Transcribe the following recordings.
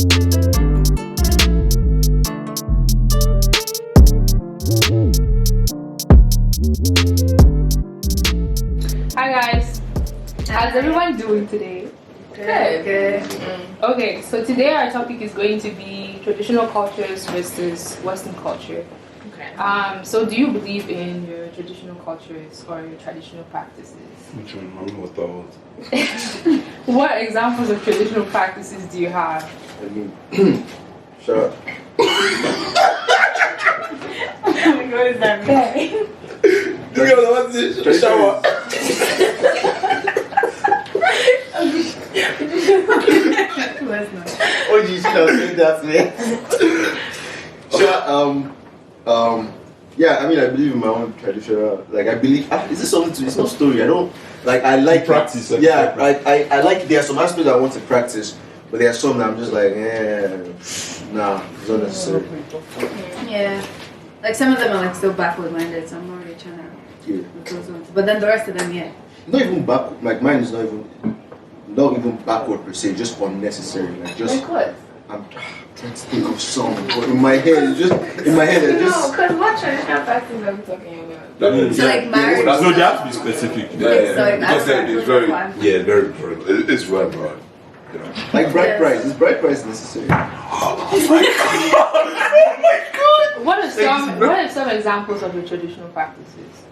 Hi guys, how's everyone doing today? Good. Okay, so today our topic is going to be traditional cultures versus Western culture. Okay. So do you believe in your traditional cultures or your traditional practices? Which one? Mommy was told. What examples of traditional practices do you have? I mean, shut up. What does that mean? You guys want to shower? Oh, you should have said that, man. Yeah, I mean, I believe in my own traditional. Like, I believe. Is this something to? It's not story. I don't. Like, I like practice. Yeah, I like. There are some aspects I want to practice, but there are some that I'm just like, nah, it's not necessary. Yeah. Like some of them are like still backward minded, so I'm not really trying to with those ones. But then the rest of them, yeah. Not even backward. Like mine is not even backward per se. Just unnecessary. Like just. Like what? I'm trying to think of some, but in my head, it's just No, because what traditional practices are we talking about? That means, So like marriage. no, they have to be specific. So Because it's very, yeah. very, it's very broad. You know. like bride price. Is bride price necessary? What are some examples of your traditional practices?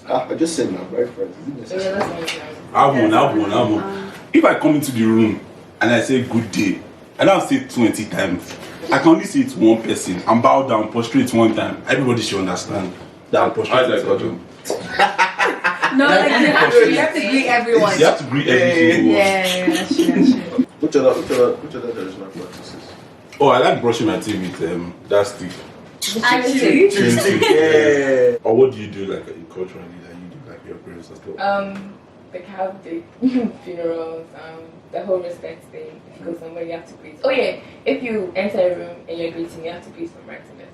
I just said now, bride price. Is it Yeah, necessary? that's nice. I won. If I come into the room and I say good day, I don't say it 20 times. I can only say it to one person and bow down, prostrate one time. Everybody should understand that I'm prostrated. No, like you have to greet everyone. You have to greet every single one. Yeah, that's true. Which other traditional practices? Oh, I like brushing my teeth with that stick. Actually. Yeah. Or what do you do like culturally that you do like your parents and stuff? Like have the funerals, the whole respect thing. If you go somewhere, you have to greet. Oh yeah, if you enter a room and you're greeting, you have to greet from right to left.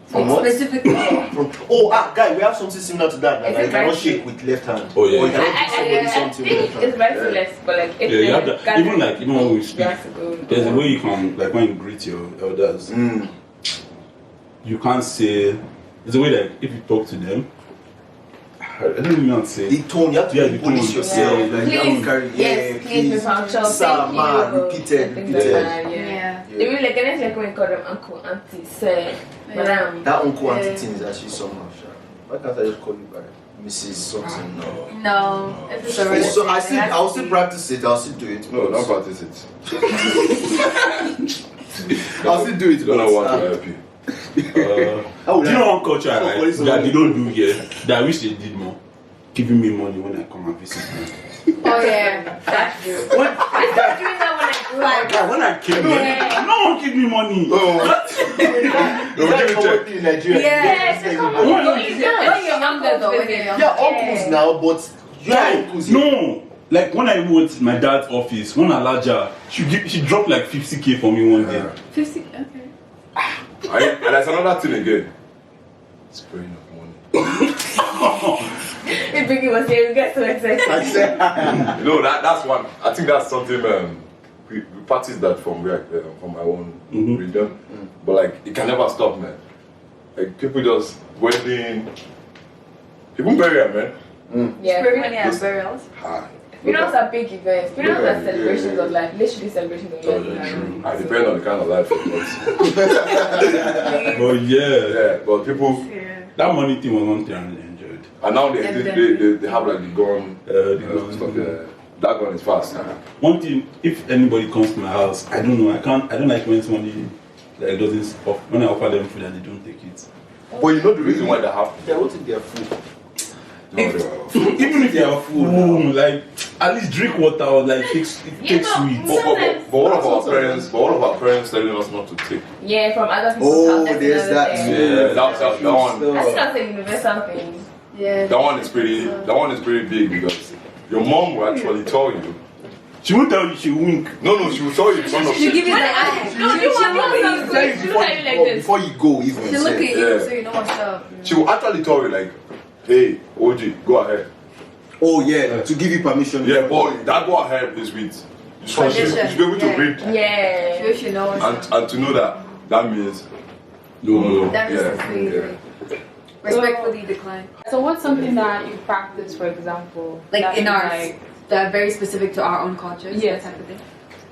From what? Specifically. Guy, we have something similar to that. Is Like, it you cannot right? shake with left hand. Oh, yeah. Or you cannot I give somebody think something with left hand. it's right to left, but like if Yeah, you you're have that. gathering, Even when we you speak, have to go. there's a way you can, like when you greet your elders, you can't say, there's a way that if you talk to them, I don't even know how to say. The tone, you have to the police tone. yourself. Yeah. Like, you have to carry, Please be punctual. Sir, ma, repeated. Things like that, yeah. Yeah. They really like anything like when you call them uncle, auntie, sir, madam. That uncle auntie thing is actually somehow sharp. Why can't I just call you by Mrs. something? No. No. If it's a Okay, so relative, I'll still practice it. I'll still do it. No, don't practice it. I'll still do it. You don't want to help you. Do you know one culture I like that they don't do here that I wish they did more? Giving me money when I come and visit them. Oh yeah. That's true. When, I started doing that when I grew up. when I came here, no one give me money. Is that a common thing in Nigeria? Yes, it's come common. on. It's When you're younger though, when you're younger. Yeah, uncles now, but your uncles. No. Like when I went to my dad's office, one Alaja, she dropped like 50k for me one day. 50. Okay. And there's another thing again. Spraying of money. If Biggie was here, we get so excited. I said, You know that's one. I think that's something we practice that from my own region. But like it can never stop, man. Like people just wedding, even burial, man. Yeah, Ceremony and burials. funerals are big events. Funerals are celebrations yeah. of life. Literally celebrations of Oh, life. yeah, true. I depend on the kind of life it was. But Yeah, but people, that money thing was one thing I really enjoyed. and now they have like the gun, The gun. stuff. Yeah. That gun is fast. One thing, if anybody comes to my house, I don't know, I don't like when somebody like doesn't when I offer them food and they don't take it. But you know the reason why they have they won't take their food. Even if they are full, like at least drink water or like take sweets. But all of our parents telling us not to take. Yeah, from other people's Oh, house. there's that. Yeah, that one. I think that's a universal thing. Yeah. That one is pretty big because your mom will actually tell you. She won't tell you, she wink. No, she will tell you in front of She'll give you the eye. No, you want Tell to you look at you like this. before you go, even. She'll look at you Yeah. so you know what's up. She will actually tell you like, hey, OG, go ahead. Oh yeah, to give you permission. Yeah, but that go ahead is with You should be able to read Yeah. You should know. and to know that means No. That means Yeah, it's crazy. Respectfully decline. So what's something that you practice, for example? Like that in is ours, that are very specific to our own cultures. Yes. That type of thing.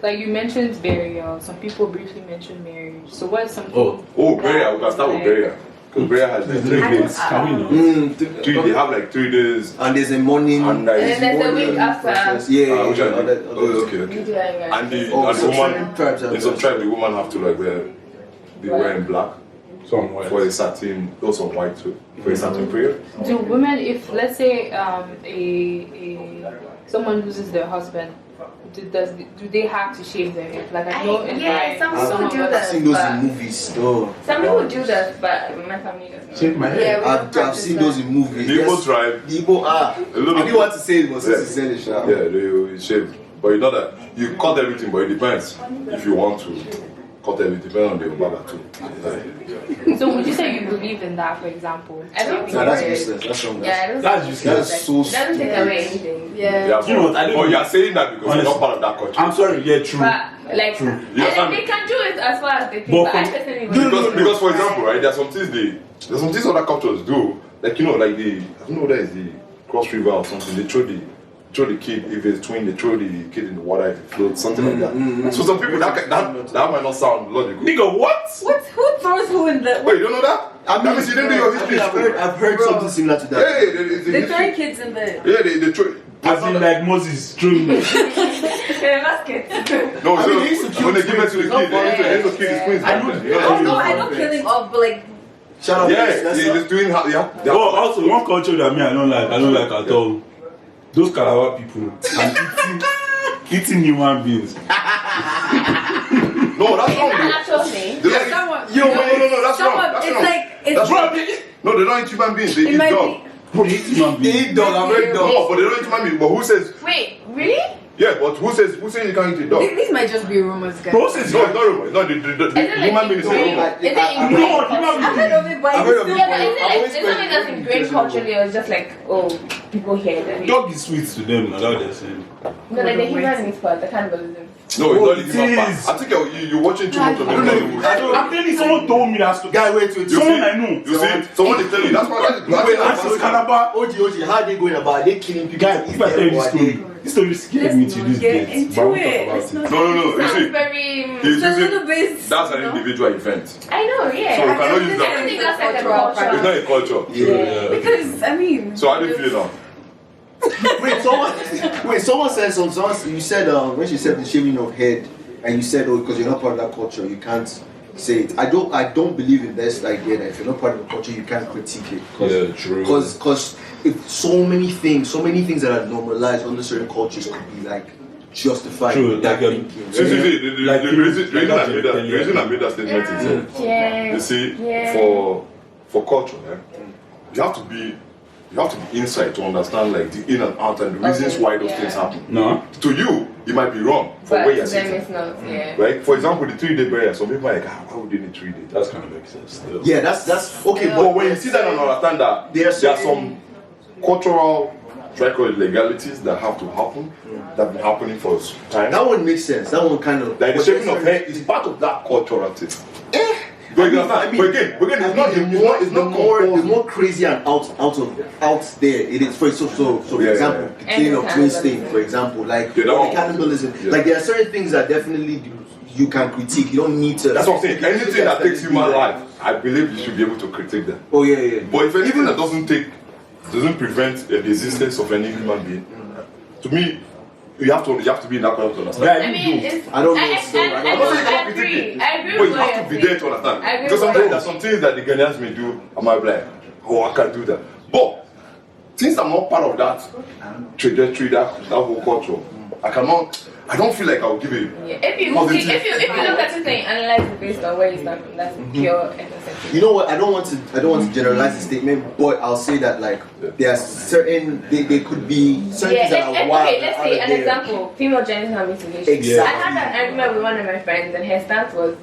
Like you mentioned burial. Some people briefly mention marriage. So what's something? Oh, burial. We can start with burial. Because burial has like 3 days. Can we know? They have like 3 days. And there's a morning. And And then there's a week after. Yeah, which I do. other- Oh, okay. We do that in And the so woman, certain tribes have in some that. tribe, the woman have to like be wearing black Somewhere. for a certain, also white too, for a certain period. Do women, if let's say someone loses their husband, do they have to shave their head? Like I know in yeah, some some people of do us- I've that. seen those but- in movies, though. Some people do that, but my family doesn't. Shave my head. Yeah, we don't I've practice seen that. those in movies. The Igbo Yes. tribe, The Igbo, a little I didn't bit. want to say it, but since Yeah. you said it, sha. Yeah, they shave. But you know that you cut everything, but it depends if you want to cut everything, depending on the Obama too. Like, So would you say you believe in that, for example? I don't think Nah, that's it is. useless. That's wrong. Yeah, I don't That's think useless. That's so it doesn't take away stupid. anything. Yeah. yeah, You know what, I don't but know. you are saying that because you're not Honestly. part of that culture. I'm sorry, yeah, true. But like, True. and Yeah, then they can do it as far as they think. But But I from- personally Because for example, right, there's some things other cultures do, like you know, like I don't know whether it's the cross river or something. They throw the kid, if it's twin, they throw the kid in the water if it floats, something like that. So some people that might not sound logical. Nigga, what? Who throws who in the? Wait, you don't know that? That means you didn't do your history. I've heard Bro. something similar to Yeah, that. it's a They history. throw kids in the. Yeah, they throw. As in like Moses throwing me. in a basket. No, I mean, they used to kill when they give it to the twins, kid, not they used to kill his twins. I know. back then, you know Oh what I no, mean? I know killing off, but like Shout out Yeah, to they're just doing how. Yeah. Oh, also one culture that I don't like at all. Those Calabar people and eating human beings. No, that's Is wrong. that an though. actual thing? They like- someone. Yo, no, that's wrong. Someone. That's It's wrong. like it's. That's Bro, wrong. they No, they don't eat human beings. They It eat might dog. be. Bro, they eat human They beings. eat dog, I've heard dog. No, but they don't eat human beings. But who says? Wait, really? Yeah, but who says you can't eat a dog? These might just be rumors, guys. Bro says No, it's not rumor. No, the Is it human like being is a ingrained? rumor. Is it I- ingrained? No, human I've heard of it, but I've heard of it's it. still. Yeah, but is I've it like always is something questioned that's it ingrained because of- culturally, or it's just like people here that Dog is sweet to them, now that they're saying. no, like the human meat part, the cannibalism. No, it's Oh, not the it human part. is. I think you're watching too much of I don't know. Hollywood. I'm telling you, someone told me that story. Guy, wait. You Someone see? I know. You see? Someone is telling you. That's why. Wait, I saw Calabar. OG, how are they going about? Are they killing people? Guy, if I tell you this story, this story scared me to this get day. into But I won't it. talk Let's about it. not- No. You Sounds see? very. He's It's a using- little bit. That's an you know? individual event. I know, yeah. So we I cannot don't use think- that. I don't think that's like a Cultural culture. practice. It's not a culture. Yeah. Because I mean. So how do you feel now? Someone said something. You said when she said the shaving of head, and you said, oh, because you're not part of that culture, you can't say it. I don't believe in this idea that if you're not part of the culture, you can't critique it. Yeah, true. Because if so many things that are normalized under certain cultures could be like justified True, with that like, thinking. See, the Like reason I made that statement is Yeah. you see, Yeah. for culture, you have to be inside to understand like the in and out and the reasons why those things happen. No. To you, it might be wrong for But where you're to them sitting. it's not, yeah. Right? For example, the 3-day burial, some people are like, why would they need 3 days? That's kind of makes sense. Still. Yeah, that's okay. But when you see that and understand that There are there are some cultural legalities that have to happen that have been happening for some time. That one makes sense. That one kind of Like the shaving of hair is part of that cultural thing. But again, it's not the more crazy and out there it is. For Yeah, example, the killing of twin stain, for example, like Yeah, that the one. cannibalism. Yeah. Like there are certain things that definitely you can critique. You don't need to. That's what I'm saying. you can Anything that takes human like- life, I believe you should be able to critique that. Oh yeah. But if anything that doesn't prevent the existence of any human being, to me, you have to be in that culture to understand. Yeah, I mean, it's, I don't know, so I don't know. I agree. I agree But with you what have to you're be there saying. to understand. I agree Because with sometimes what there's some things that the Ghanaians may do, I might be like, oh, I can't do that. But since I'm not part of that trajectory, that whole culture, I don't feel like I'll give it. Yeah. If you look at it and analyze it based on where you start from, that's pure ethnocentric. You know what? I don't want to generalize the statement, but I'll say that like there are certain they could be certain things that are wild. Okay, let's out say of an there. example. Female genital mutilation. Exactly. I had an argument with one of my friends, and her stance was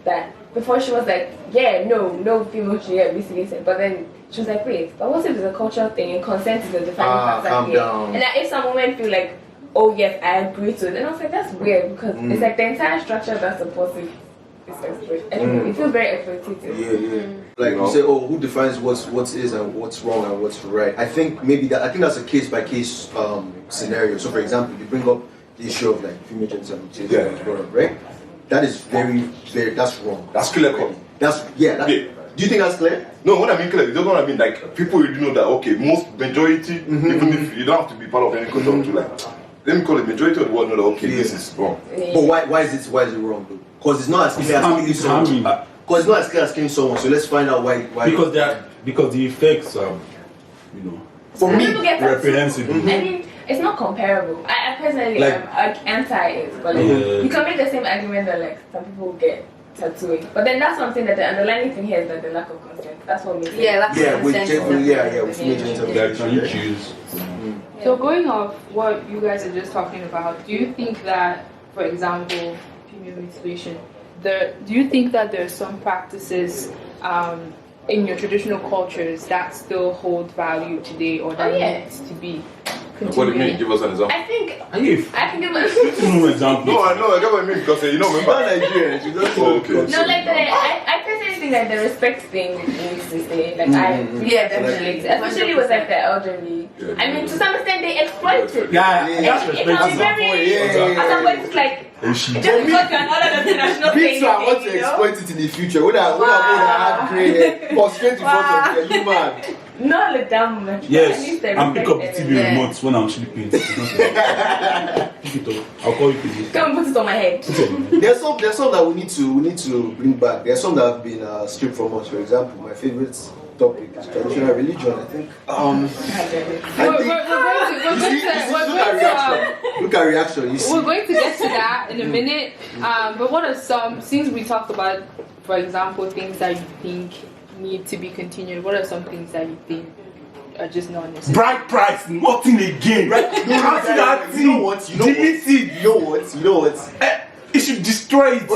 that before she was like, yeah, no female should get mutilated, but then she was like, wait, but what if it's a cultural thing and consent is a defining factor calm here? down. And that if some women feel like, oh yes, I agree to it. And I was like, that's weird because it's like the entire structure that supports it is exploited. Anyway, it feels very exploitative. Yeah. Like you say, oh, who defines what is and what's wrong and what's right? I think that's a case by case scenario. So for example, you bring up the issue of like female genital mutilation, right? That is very, very, that's wrong. That's clear cut. Do you think that's clear? No, what I mean clear, you don't know what I mean. Like people already know that okay, most majority, even if you don't have to be part of any culture to like, let me call it majority of the world know that okay, this is wrong. But why is it wrong though? Because it's not as clear as killing someone. Because it's not as clear as killing someone. So let's find out why. Because the effects are, for me, reprehensible. I mean, it's not comparable. I personally Like- am anti it, but like, you can make the same argument that like some people get tattooing. But then that's something that the underlying thing here is that the lack of consent. That's what makes it. with female genital Like, can you mutilation. choose? So going off what you guys are just talking about, do you think that, for example, female mutilation, do you think that there are some practices in your traditional cultures that still hold value today, or that needs to be continued? What do you mean? Give us an example. I think If I can give a no example. No, I know. I get what I mean because you know, remember. Nigerian. She doesn't Oh, okay. no, like I personally think that the respect thing needs to stay. Like I definitely, especially with like the elderly. Yeah, I mean, to some extent they exploit it. Yeah, that's It can be very. At some point, it's like just because you're another national thing. I want to exploit it in the future. When I have grey hair, or straight in front of you, man. Not the damn much. Yes, and pick up the TV remote when I'm sleeping. Pick it up. I'll call you please. Come put it on my head. There's some that we need to bring back. There's some that have been stripped from us. For example, my favorite topic is traditional religion. I think. Look at reaction. You see. We're going to get to that in a minute. But what are some, since we talked about, for example, things that you think need to be continued, what are some things that you think are just not necessary? Bright price, nothing again. Right? You know what? Delete it. You know what? It should destroy it.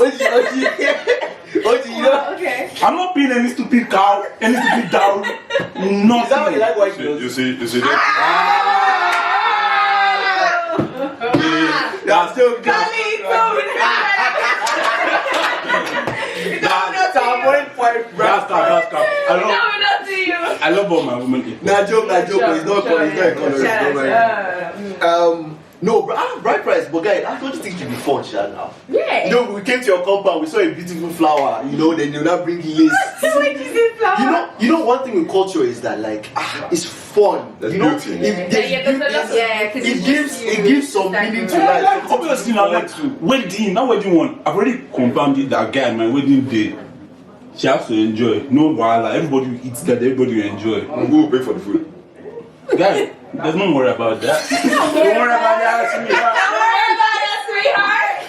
Okay. I'm not paying any stupid cow, any stupid dowry. Nothing. Is that what you like white girls? You see that? That's so good. That's cap. I love all my women. Nah, joke, but it's not color. No, bright price, but guys, I don't think you be fun, Sha, now. Yeah. You know, we came to your compound, we saw a beautiful flower, then they'll not bring lace. You know, one thing with culture is that, like, it's fun. There's you know, beauty. It gives some meaning to life. Obviously, now like wedding one. I've already confirmed that guy my wedding day. She has to enjoy. No wahala. Everybody will eat that. Everybody will enjoy. Who will pay for the food? Guy, there's no worry about that. Don't worry about that,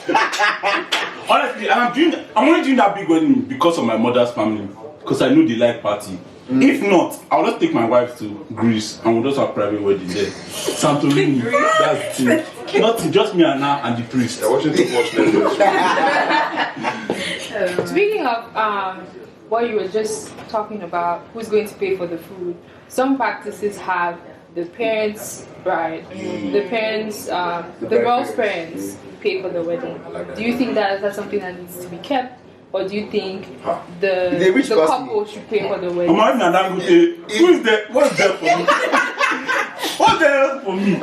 sweetheart. Honestly, I'm only doing that big wedding because of my mother's family. Because I know they like party. If not, I'll just take my wife to Greece and we'll just have a private wedding there. Santorini, that's the thing. Nothing, just me and her and the priest. They're watching too much Netflix. Speaking of what you were just talking about, who's going to pay for the food? Some practices have the parents' bride, the parents, the girl's parents pay for the wedding. Do you think that that's something that needs to be kept? Or do you think the couple should pay for the wedding? I'm not even who is there? What's there for me? What's there for me?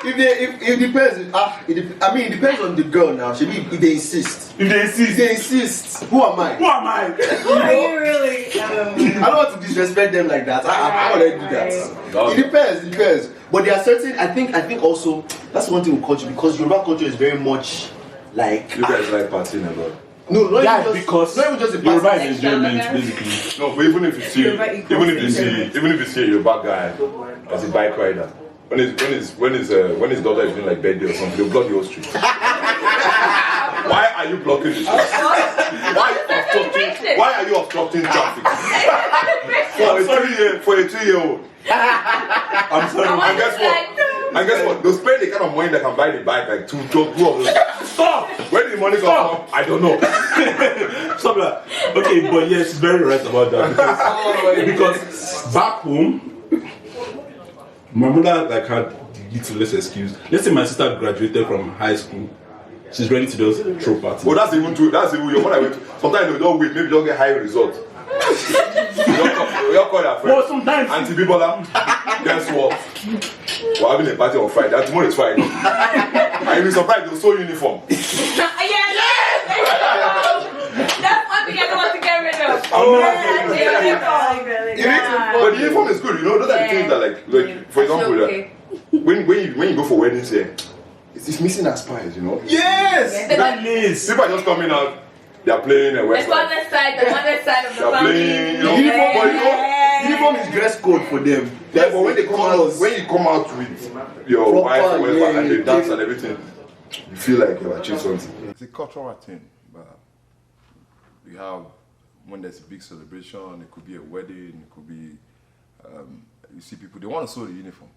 It depends. It depends on the girl now. If they insist. If they insist. Who am I? Who are you really? I don't want to disrespect them like that. I don't want to do that. It depends. But there are certain. I think also that's one thing with culture, because Yoruba culture is very much like. You guys like partying a lot. No, not even just the Yoruba party. is enjoyment basically. No, but even if you see a Yoruba guy as a bike rider, when his daughter is doing like birthday or something, they'll block the whole street. Why are you blocking the street? Why are you obstructing traffic? For a 2-year-old. I'm sorry. And guess what? They'll spend the kind of money that can buy the bike, like two of those. Stop! Where the money come from? I don't know. Something like, okay, but yes, very right about that because back home, my mother like had the little less excuse. Let's say my sister graduated from high school. She's ready to just throw party. But that's even true. That's even your mother went. Sometimes you don't wait. Maybe you don't get high result. You don't call your friend. But sometimes. Auntie Bibola, guess what? We're having a party on Friday. And tomorrow is Friday. And you'll be surprised they'll sew uniform. That's one thing I don't want to get rid of. But the uniform is good, you know. Those are the things that, like for example, when you go for weddings here, it's missing aspires, you know. Yes. That is. People are just coming out. They are playing a West. The other side of the They're family. playing, you know. Uniform, But you know, uniform is dress code for them. yeah, but when they come out, when you come out with your Proper, wife or whatever, yeah, and they yeah. dance and everything, you feel like you've achieved something. It's a cultural thing, but we have when there's a big celebration, it could be a wedding, it could be you see people they want to sew the uniform.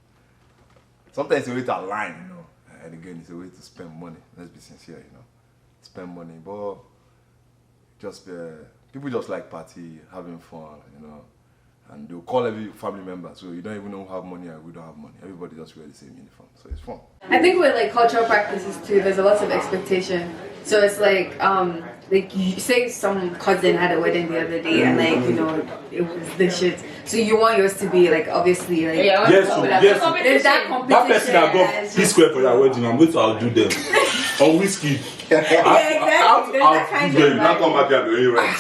Sometimes it's a way to align, you know, and again it's a way to spend money. Let's be sincere, you know, spend money, but just people just like party, having fun, you know. And they'll call every family member, so you don't even know who have money and we don't have money. Everybody just wear the same uniform, so it's fun. I think with like cultural practices too, there's a lot of expectation. So it's like you say some cousin had a wedding the other day and like you know it was the shit. So you want yours to be like obviously like Yes, there's that competition. That person that got and P square for your wedding, I'm going to outdo them. On whiskey. exactly. There's that kind of Now come back here and do any rent.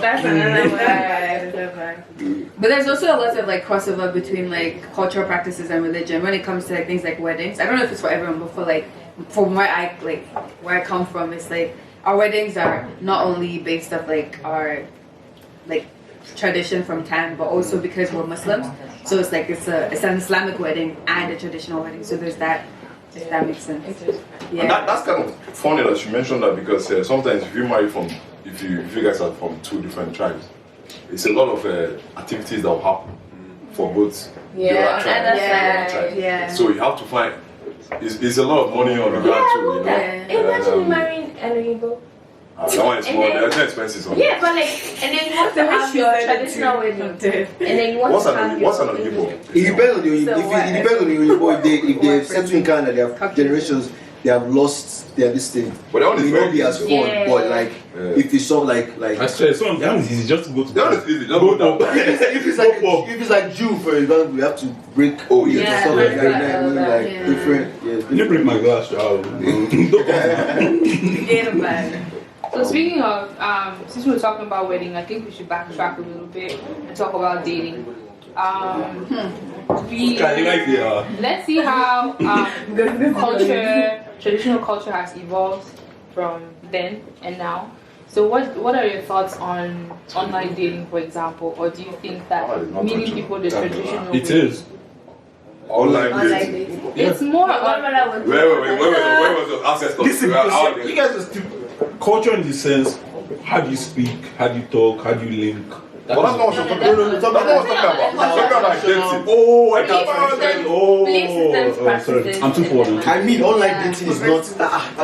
That's another one. But there's also a lot of like crossover between like cultural practices and religion when it comes to like things like weddings. I don't know if it's for everyone, but for like from where I come from, it's like our weddings are not only based off like our like tradition from time, but also because we're Muslims. So it's like it's an Islamic wedding and a traditional wedding. So there's that. If that makes sense. Yeah. And that's kind of funny that you mentioned that because sometimes if you marry from if you guys are from two different tribes, it's a lot of activities that will happen for both the other tribe and the other tribe. Yeah. So you have to find it's a lot of money on the ground too, you know. Imagine marrying an Igbo. That one is more. There's no expenses on it. Yeah, but like, and then you want to have your traditional wedding, and then you want What's to an have what's an your Igbo? It depends on the So it depends on the Yoruba. If they settle in Canada, they have generations. They have lost their this thing. But that one is It may very not be as easy. fun, but like if it's something like I swear, sometimes it's easy just to go to That one is easy. Just go down. if it's like Jew, for example, we have to break Oh, yeah, yeah. stuff like that. You know what I mean? Like Yeah. different. You break my glass, child. So speaking of, since we were talking about wedding, I think we should backtrack a little bit and talk about dating. Let's see how traditional culture has evolved from then and now. So what are your thoughts on online dating, for example, or do you think that meeting people the traditional way? It is. Online dating. It's more Wait, where was your access to? Listen, you guys are still culture in the sense, how do you speak, how do you talk, how do you link? Well, that's not what you're talking about. Oh, I can't can't. Sorry, I'm too forward. I mean, online dating is not.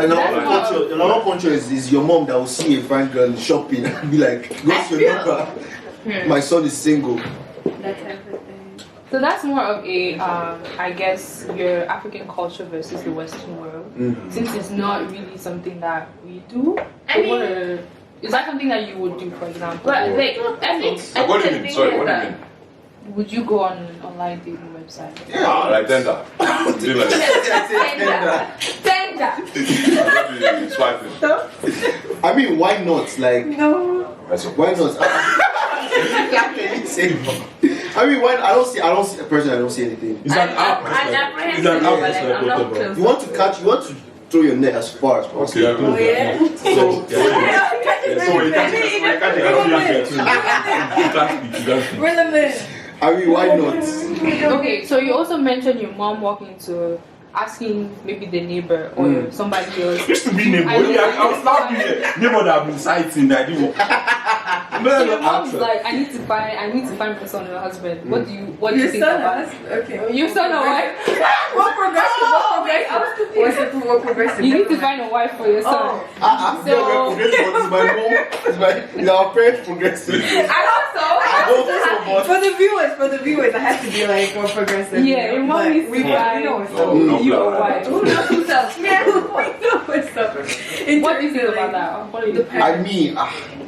In our culture is your mom that will see a fine girl shopping and be like, "What's your number? My son is single." That's everything. So that's more of a, I guess, your African culture versus the Western world. Since it's not really something that we do. I mean, is that something that you would do, for example? But like, I think What do you mean? Sorry, what do you mean? Would you go on an online dating website? Ah, like Tender. Tender. Swiping. I mean, why not? Like, No. why not? I mean, why? I don't see a person. I don't see anything. It's an app. It's an app. You want to throw your net as far as possible. Okay, Oh yeah. So you can't Relevant. I mean, why not? Okay, so you also mentioned your mom walking to asking maybe the neighbor or somebody else. Used to be neighbor. I was not being neighbor that I've been citing that you. Your mom's like, I need to find my son or husband. What do you think about? Okay. Your son or wife? What progressive? What progressive? You need to find a wife for your son. It's my mom. It's our parents progressive. I hope so. For the viewers, I have to be like more progressive. Yeah, your mom is we know what's up. No, you no, are white. Who knows who's up? Yeah, we know what's up. What do you think about that? What do you think?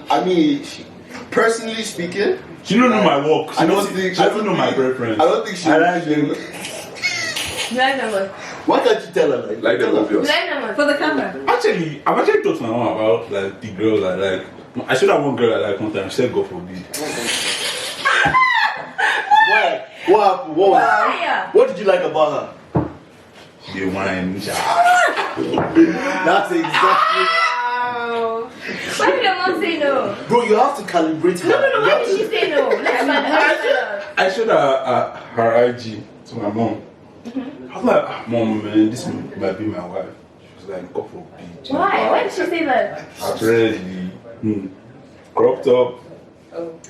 I mean, personally speaking, She don't know my work. She I don't knows, think- she doesn't know my preference. I don't think she. I like you. Like number. Why can't you tell her? Like the tell her. obvious. Like number. For the camera. Actually, I've actually talked to my mom about like the girls I like. I showed her one girl I like one time. She said, "God forbid." Why? What happened? What did you like about her? The wine. That's exactly. Why did your mom say no? Bro, you have to calibrate her. No, You why have did she to- say no? Let's find out. I showed her her IG to my mom. I was like, "Mom, man, this might be my wife." She was like, "God forbid." Why? Why did she say that? Apparently, cropped up.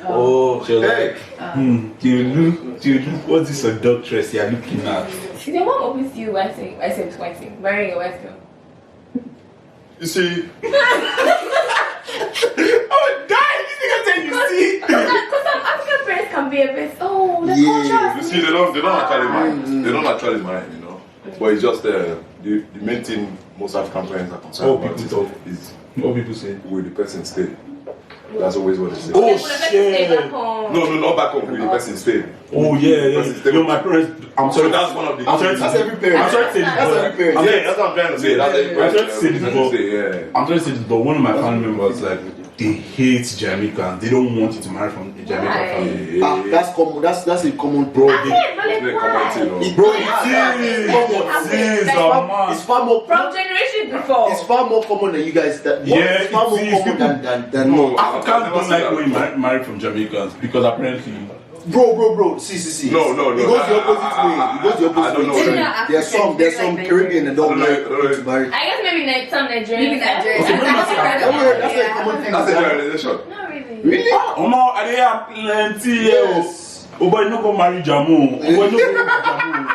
Oh, She was hey. like, do you look, what's this seductress you're looking at? Is your mom open to you waxing, marrying a white girl? You see, Oh, die! This nigga said you see. Because some African parents can be a bit, the Yeah. culture. you see, they don't actually mind. They don't actually mind, you know. But it's just the main thing most African parents are concerned Oh, about people talk. is What people say? will the person stay. That's always what they say. Oh, They would have to stay shit. back home. No, not back home. Will the person stay? Oh yeah. Yo, my parents. I'm So sorry. that's one of the. I'm sorry to That's say. every parent. I'm sorry to say this, That's but every parent. Yeah, that's what I'm trying to say. That's Yeah, the I'm trying to say this, but yeah. I'm trying to say this, but one of my family members like they hate Jamaicans. They don't want you to marry from a Jamaican Why? family. That's common. That's a common Bro, I they, can't, but like, They why? comment, you know. Bro, it is, it's far more. From generations before. It's far more common than you guys. Yeah, it's far more it is. common than No. Africans I've don't never like seen when that married from Jamaicans because apparently. Bro. See. No. It goes the opposite way. It goes the I opposite don't know. way. Maybe There's some like Caribbean that don't I don't like know. to marry. I guess maybe some Nigerians. Maybe Nigerians. Okay, That's a common thing. That's a generalization. Not really. Really? Omo, I dey have plenty. Yes. Oh boy, no go marry Jamu. Oh boy, no go marry Jamu.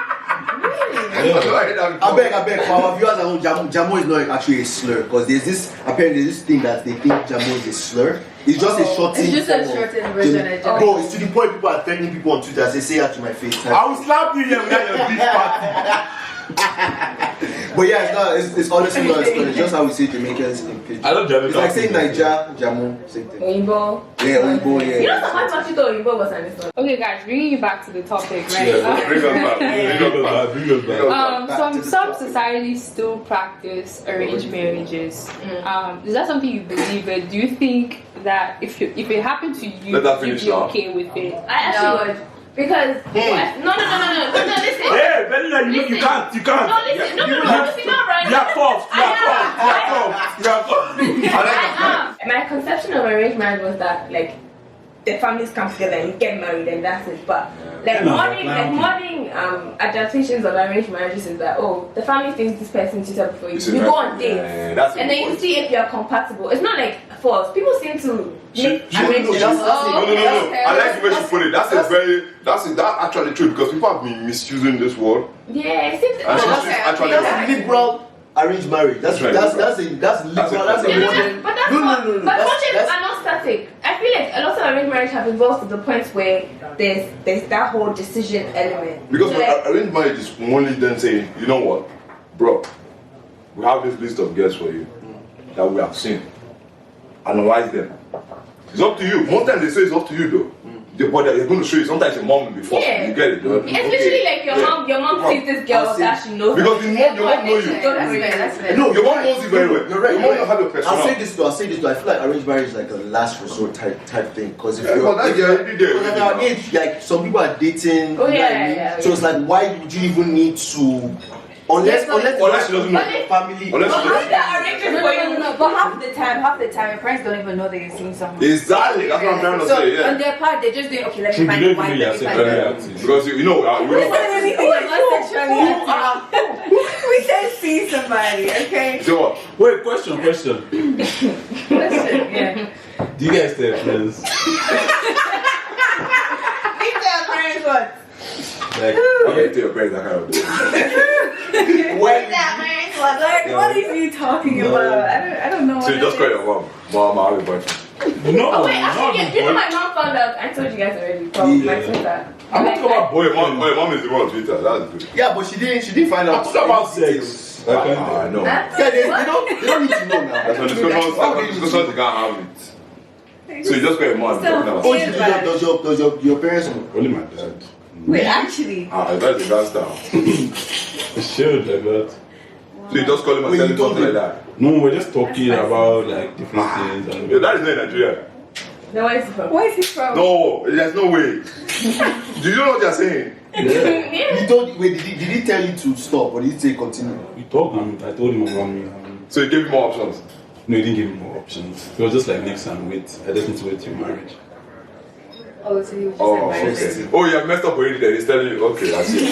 I beg, for our viewers at home, Jamo is not actually a slur because there's this thing that they think Jamo is a slur. It's just a shortened. It's just a form of shortened version of Jamo. Bro, it's to the point people are threatening people on Twitter. Say that to my face. I will slap you here without your big party. But yeah, it's honestly not a slur. It's just how we say Jamaicans in pidgin. I love Jamaicans. It's like saying Niger, Jamo, same thing. Oyinbo. Yeah, Oyinbo, You yeah. know, sometimes actually thought Oyinbo was an Islam. Okay, guys, bringing you back to the topic, right? Yeah, bring us back. Bring us back. Some societies still practice arranged marriages. Is that something you believe in? Do you think that if it happened to you, Let that you'd finish be now. okay with it? I actually would. Because no, listen. Hey, Belinda, you can't. No, listen. No, listen, not right. You are tough. My conception of arranged marriage was that like the families come together and you get married and that's it. But like modern adaptations of arranged marriages is that the family thinks this person is suitable for you. You go on dates and then you see if you are compatible. It's not like force. People seem to make arrangements. No. I like the way she put it. That actually true because people have been misusing this word. Yeah, it seems. And she's actually That's right. liberal arranged marriage. That's liberal. That's a modern. That's a modern. But cultures are not static. I feel like a lot of arranged marriage have evolved to the point where there's that whole decision element. Because So, like, arranged marriage is only then saying, you know what, bro, we have this list of girls for you that we have seen. Analyze them. It's up to you. Most times they say it's up to you though. But they're going to show you. Sometimes your mom will be forced. Yeah. You get it. especially like your mom sees this girl that she knows. Because your mom knows you. That's fair. No, Your mom knows you very well. You're right. Your mom will have your personal. I'll say this though. I feel like arranged marriage is like a last resort type thing. Because if Yeah, you're, but that's if you're already there, because at our already age, like some people are dating. Oh, you know yeah, what I mean? yeah, So it's like, why would you even need to? Unless she doesn't know. family. Unless she doesn't No, but half the time, your parents don't even know that you're seeing someone. Exactly. That's what I'm trying to So say. on Yeah. their part, they're just doing okay. Let me Should find be a doing wife. video Let me yourself find very a active. Because we know. We said see somebody, okay? So what? Wait, question. Yeah. Do you guys tell friends? We tell parents what? Like, Okay, to your parents, that kind of thing. Like, what are you talking about? I don't know. So you just call your mom. Mom, I have a boyfriend. No, Oh wait, actually, not yes, the you know boy. my mom found out. I told you guys already from my Twitter. I'm not talking about Oh, boy. your mom is the one on Twitter. That's good. Yeah, but she didn't find I'm out. talking about sex. Like, No. That's Yeah, they what? don't need to know now. That's what discussions you can't have it. So you just got your mom talking about Oh, sex. does your parents know? Only my dad. Wait, actually. That's the gas down. It should like that. So you just call him and Wait, tell you him told something him? like that. No, we're just talking about like different things. And Your dad is not in Nigeria. No, where is it from? Where is he from? No, there's no way. Do you know what you're saying? Yeah. You told wait, did he tell you to stop or did he say continue? we talked and I told him about me. So you gave him more options. No, he didn't give me more options. It was just like next time, wait. I just need to wait till marriage. Oh, so he was just Oh, advising. okay. Oh, you have messed up already there. He's telling you, okay, I see.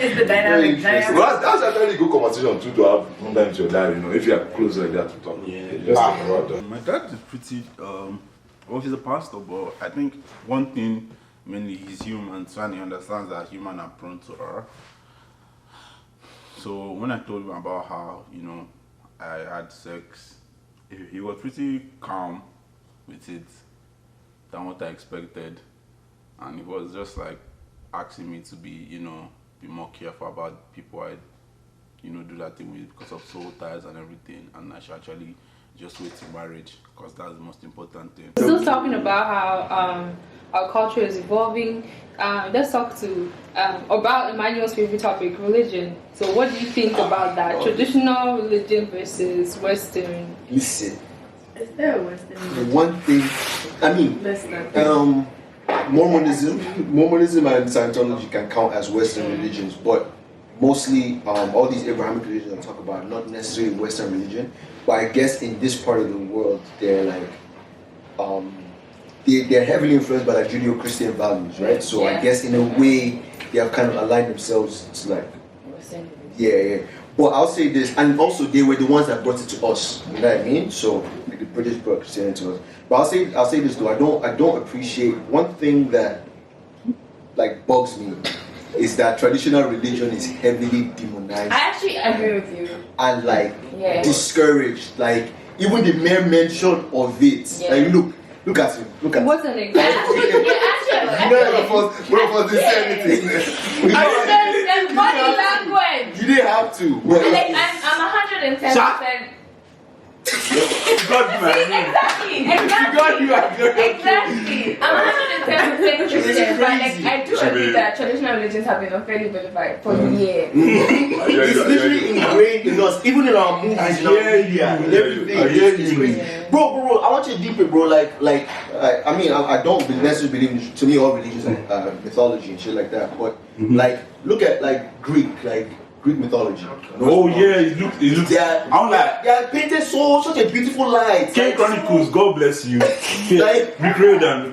It's the dynamic. Well, that's actually a good conversation too to have sometimes with your dad, you know, if you are close like that to talk. Yeah, Just talk about that. My dad is pretty, well, he's a pastor, but I think one thing mainly he's human, so and he understands that human are prone to error. So when I told him about how, you know, I had sex, he was pretty calm with it than what I expected. And he was just like asking me to be, you know, be more careful about people I, you know, do that thing with because of soul ties and everything. And I should actually just wait till marriage because that's the most important thing. Still talking about how our culture is evolving. Let's talk about Emmanuel's favorite topic, religion. So what do you think about that? Traditional religion versus Western? Listen, Is there a Western? the one thing I mean Western. Mormonism and Scientology can count as Western religions, but mostly all these Abrahamic religions I talk about are not necessarily Western religion, but I guess in this part of the world they're like they're heavily influenced by like Judeo-Christian values, right? So I guess in a way they have kind of aligned themselves to like yeah. But I'll say this, and also they were the ones that brought it to us. You know what I mean? So like the British brought Christianity to us. But I'll say this though. I don't appreciate one thing that like bugs me is that traditional religion is heavily demonized I actually agree with you. and like Yeah. discouraged. Like even the mere mention of it. Yeah. Like look at him. Look at him. What's an example? None of us did say anything. There's body language. You didn't have to. Like I'm 110%. God, man. Exactly. I'm 110% Christian, but like I do agree True. that traditional religions have been unfairly vilified for years. It's literally ingrained in us, even in our movies, in our media, in everything. It's crazy. Bro, I want you to deep it, bro. I mean, I don't necessarily believe. To me, all religions are mythology and shit like that. But like, look at like Greek mythology. Oh yeah, it looks. I'm like they are painted such a beautiful light. King Chronicles. God bless you. Like- The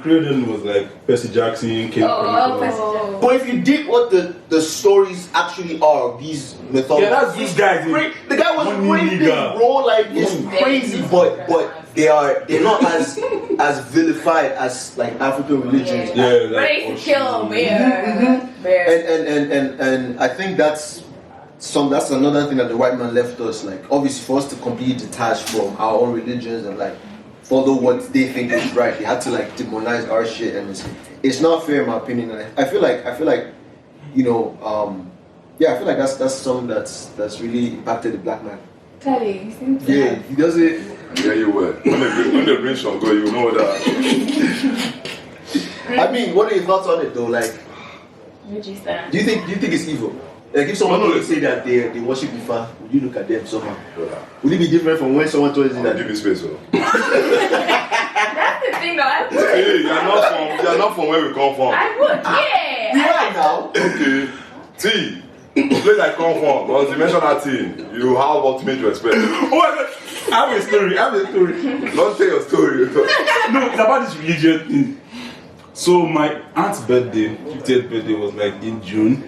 creator was like Percy Jackson. King Chronicles. But if you dig what the stories actually are, these mythologies. Yeah, that's these guys. The guy was Money crazy, nigga. bro. Like it's crazy, but they're not as vilified as like African religions. Yeah, But they used to kill bear. And I think that's another thing that the white man left us, like obviously for us to completely detach from our own religions and like follow what they think is right. They had to like demonize our shit, and it's not fair in my opinion. And I feel like you know I feel like that's something that's really impacted the black man. Teddy, you seem to Yeah, he does it. Yeah, you will. When they bring some go, you know that. I mean, what are your thoughts on it though? Like, Would you stand? do you think it's evil? Like if someone would say that they worship Ifa, would you look at them somehow? Would it be different from when someone told you that? Give me space, bro. That's the thing, though. Hey, you're not from where we come from. I would, yeah. We are now. Okay. See, the place I come from, once you mention that thing, you have ultimate respect. Oh my God! I have a story. Don't tell your story. No, it's about this religion thing. So my aunt's birthday, 50th birthday, was like in June,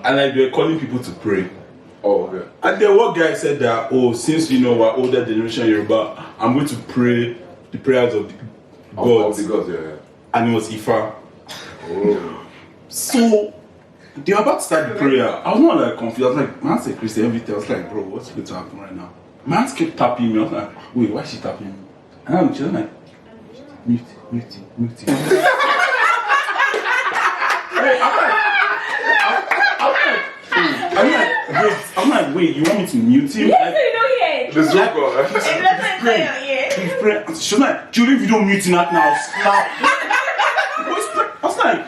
and like they were calling people to pray. Oh, okay. And then one guy said that, since you know we're older generation Yoruba, I'm going to pray the prayers of the gods. Of the gods, yeah. And it was Ifa. Oh. So they were about to start the prayer. I was not like confused. I was like, my aunt's a Christian, everything. I was like, bro, what's going to happen right now? My aunt kept tapping me. I was like, wait, why is she tapping me? And I'm just like, mute. I'm like, wait, you want me to mute him? Yes, you don't hear. The Zogo. It doesn't say your ear. She's like, Julie, if you don't mute him now, slap. I was like,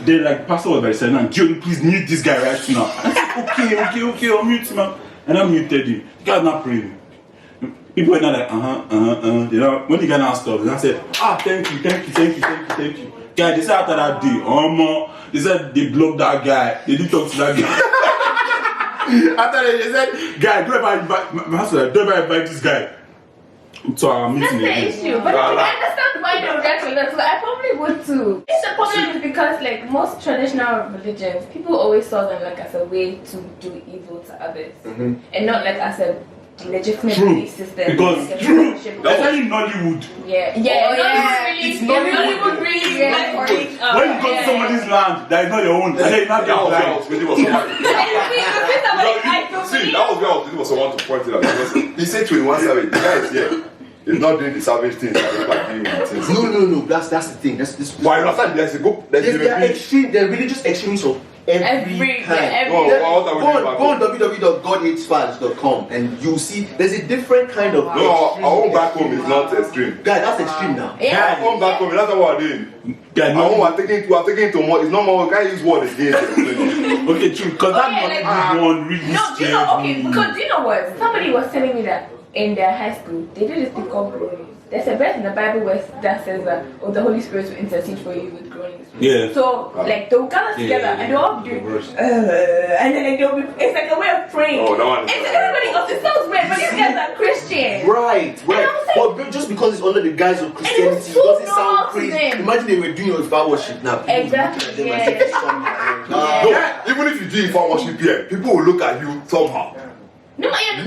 they're like, Pastor was very silent, Julie, please mute this guy right now. I said, okay, I'll mute him now. And I muted him. The guy's not praying. People were not like, you know, when the guy now stopped, and I said, thank you. Guy, they said after that day, they said they blocked that guy. They didn't talk to that guy. After that, they said, guy, don't ever invite this guy to our meeting. That's the issue. But I understand why they react to that. So I probably would too. It's the problem is because like most traditional religions, people always saw them like as a way to do evil to others, and not like as a legitimate belief system. Because like that's why in Nollywood. It's Nollywood really when you go to somebody's land that is not your own, and then you not get blind. See, that was where I was looking for someone to point it out. Because he said 21 Savage, the guy is here. He's not doing the savage things that look like him and things. No. That's the thing. That's this. Why not? They're religious extremists of every kind. Go on www.godhatesfans.com and you'll see there's a different kind of. No, our own back home is not extreme. Guy, that's extreme now. Our own back home, that's what we're doing. Our own, we're taking to more. It's not more. We can't use word again. Okay, true. Because that one really scared me. Because do you know what? Somebody was telling me that in their high school, they do this thing called groanings. There's a verse in the Bible where that says that the Holy Spirit will intercede for you with groanings. Yeah. So like they'll gather together and they'll all do and then like, they'll be, it's like a way of praying. Oh, that one. And so everybody else, it sounds weird, but these guys are Christians. Right. But just because it's under the guise of Christianity, so doesn't sound normal to crazy. them. Imagine they were doing your Ifá worship now. Exactly. No, even if you do Ifá worship here, people will look at you somehow. No, I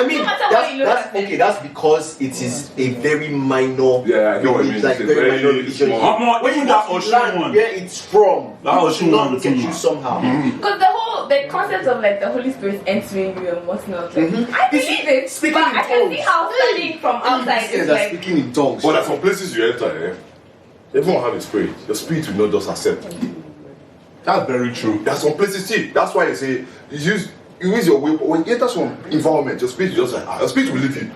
mean, that's okay. That's because it is a very minor. Yeah, I know what you mean. Like very minor religion. When you that go to land where it's from, that it should not look at you somehow. Because the concept of like the Holy Spirit entering you and whatnot, like, I believe it. Speaking but in I can tongues. see how standing from outside is like. Speaking in tongues. But there's some places you enter, everyone have a spirit. Your spirit will not just accept it. That's very true. There's some places, see, that's why they say you use your way. When you enter some environment, your spirit will just like, your spirit will leave you.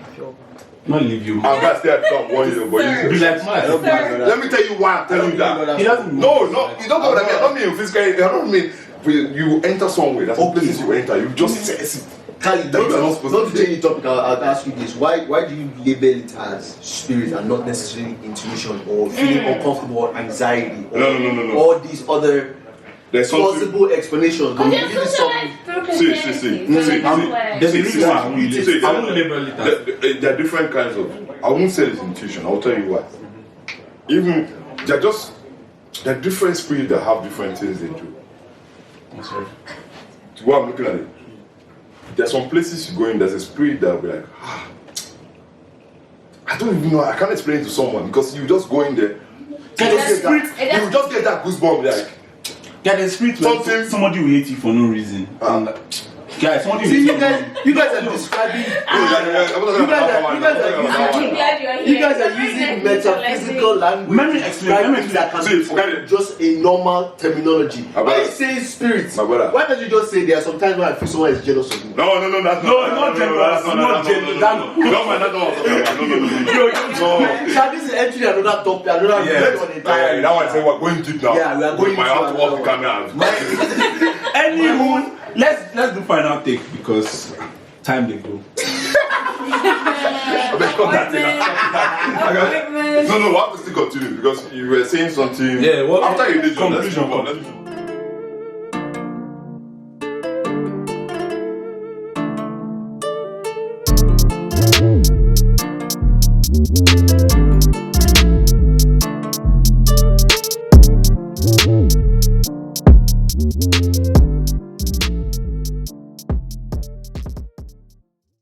Not leave you. I'm gonna stay at top one year, but Be like, let me tell you why I'm telling you that. he doesn't. No, you don't know what I mean. I don't mean physically. I don't mean you enter somewhere. That's some places you enter. You just say Kali, not to change the topic, I'll ask you this. Why do you label it as spirit and not necessarily intuition or feeling uncomfortable or anxiety or No. all these other plausible explanations? Because they're socialized through Christianity. There's a reason why I won't label it as. There are different kinds of. I won't say it's intuition. I'll tell you why. Even they're different spirits that have different things they do. I'm sorry. To what I'm looking at it. There's some places you go in, there's a spirit that will be like, I don't even know, I can't explain it to someone because you just go in there, you just get that goosebump like. Yeah, the spirit where somebody will hate you for no reason. Guys, somebody will you guys are describing. You guys are using metaphysical language. Let me explain. That can be just a normal terminology. When you say spirit, why don't you just say there are some times when I feel someone is jealous of me? No, that's not jealous. Not jealous. This is actually another topic. That one say we're going deep now. Yeah, we are going my out off the camera. Anywho, let's do final take because time they go. No, we have to still continue because you were saying something. Yeah, well, after you did conclusion.